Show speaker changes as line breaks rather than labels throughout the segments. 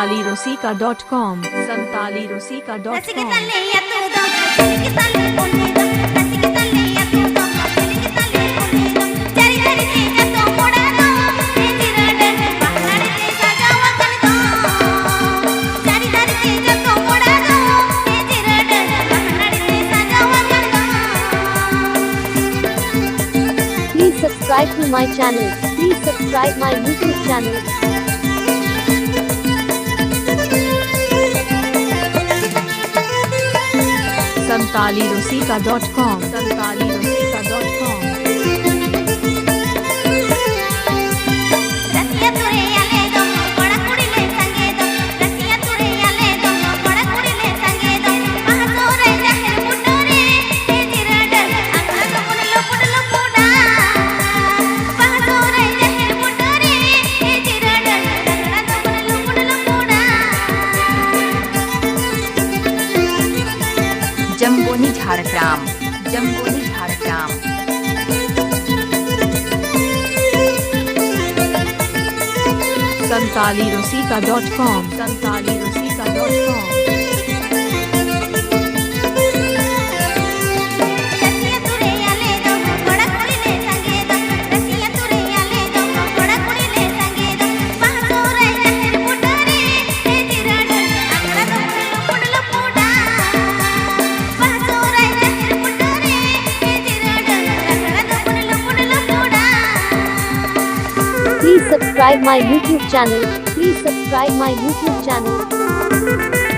santalirosika.com santalirosika.com
Please subscribe to my channel. Please subscribe my YouTube channel.
santalirosika.com santalirosika.com
जंबोनी Jhargram जंबोनी Jhargram
santalirosika.com santalirosika.com
Please subscribe my YouTube channel. Please subscribe my YouTube channel.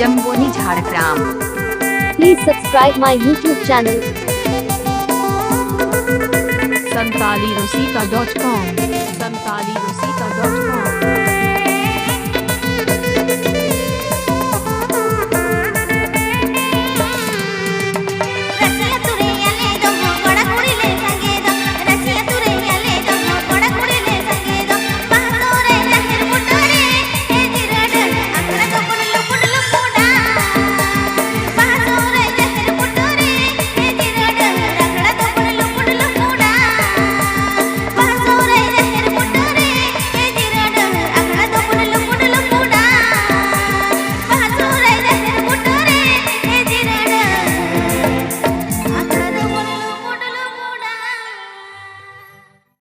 जंबोनी Jhargram
Please subscribe my YouTube channel.
santalirosika.com santalirosika.com